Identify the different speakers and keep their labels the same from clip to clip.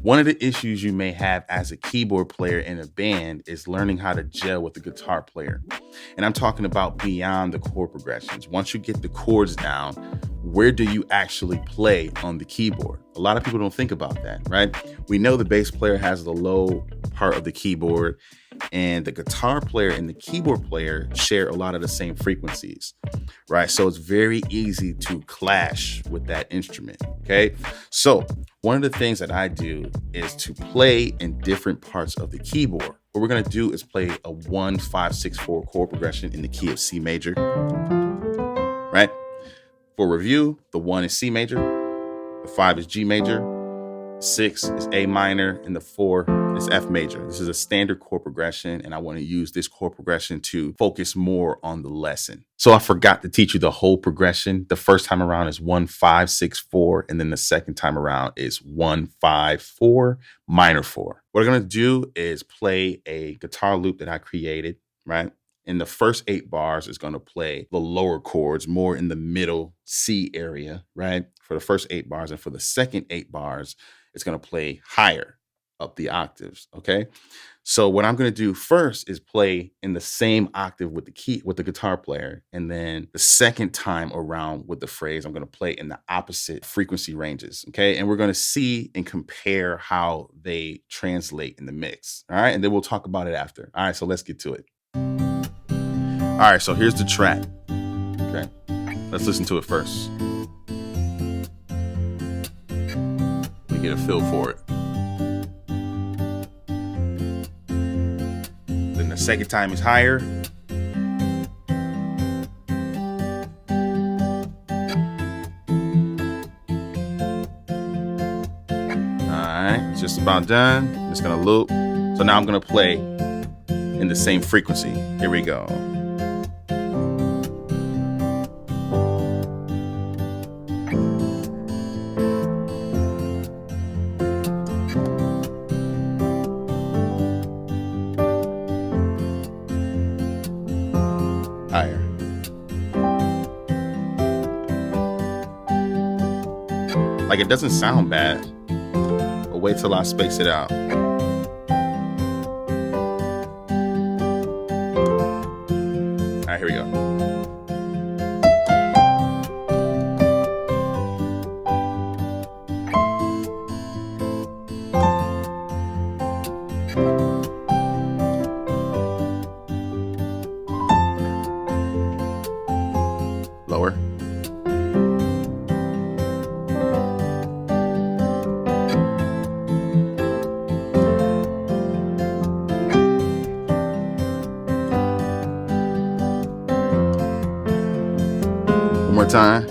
Speaker 1: One of the issues you may have as a keyboard player in a band is learning how to gel with the guitar player. And I'm talking about beyond the chord progressions. Once you get the chords down, where do you actually play on the keyboard? A lot of people don't think about that, right? We know the bass player has the low part of the keyboard, and the guitar player and the keyboard player share a lot of the same frequencies, right? So it's very easy to clash with that instrument, okay? So one of the things that I do is to play in different parts of the keyboard. What we're gonna do is play a 1, 5, 6, 4 chord progression in the key of C major, right? For review, the 1 is C major, the 5 is G major, 6 is A minor, and the 4 is F major. This is a standard chord progression, and I want to use this chord progression to focus more on the lesson. So I forgot to teach you the whole progression. The first time around is 1, 5, 6, 4, and then the second time around is 1, 5, 4, minor 4. What I'm going to do is play a guitar loop that I created, right? In the first 8 bars is going to play the lower chords, more in the middle C area, right? For the first 8 bars. And for the second 8 bars, it's going to play higher up the octaves, okay? So what I'm going to do first is play in the same octave with the guitar player. And then the second time around with the phrase, I'm going to play in the opposite frequency ranges, okay? And we're going to see and compare how they translate in the mix, all right? And then we'll talk about it after. All right, so let's get to it. All right, so here's the track, okay? Let's listen to it first. Let me get a feel for it. Then the second time is higher. All right, it's just about done. I'm just gonna loop. So now I'm gonna play in the same frequency. Here we go. Higher. Like, it doesn't sound bad, but wait till I space it out. All right, here we go. Lower. One more time.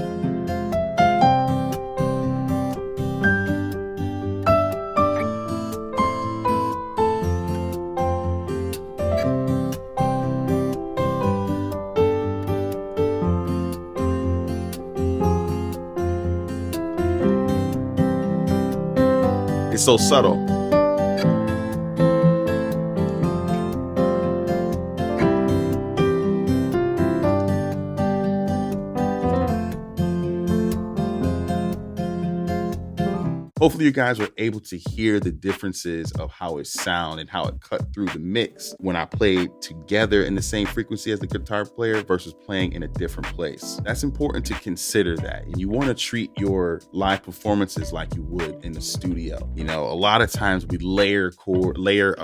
Speaker 1: It's so subtle. Hopefully you guys were able to hear the differences of how it sounded and how it cut through the mix when I played together in the same frequency as the guitar player versus playing in a different place. That's important to consider that. And you want to treat your live performances like you would in the studio. You know, a lot of times we layer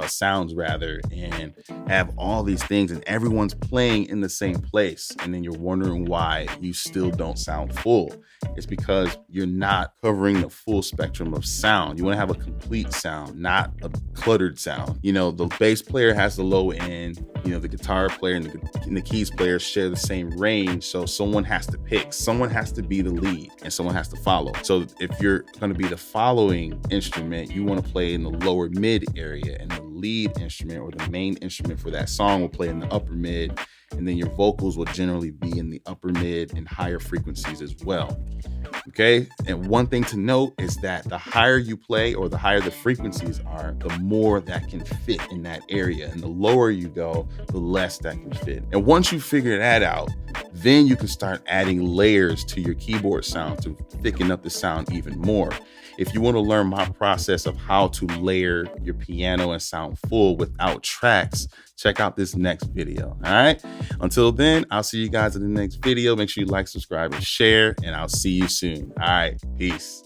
Speaker 1: sounds rather, and have all these things and everyone's playing in the same place. And then you're wondering why you still don't sound full. It's because you're not covering the full spectrum of sound. You want to have a complete sound, not a cluttered sound. You know, the bass player has the low end, you know, the guitar player and the keys player share the same range. So someone has to pick, someone has to be the lead, and someone has to follow. So if you're going to be the following instrument, you want to play in the lower mid area, and the lead instrument or the main instrument for that song will play in the upper mid, And then your vocals will generally be in the upper mid and higher frequencies as well. Okay. And one thing to note is that the higher you play or the higher the frequencies are, the more that can fit in that area. And the lower you go, the less that can fit. And once you figure that out, then you can start adding layers to your keyboard sound to thicken up the sound even more. If you want to learn my process of how to layer your piano and sound full without tracks, check out this next video. All right. Until then, I'll see you guys in the next video. Make sure you like, subscribe, and share, and I'll see you soon. All right. Peace.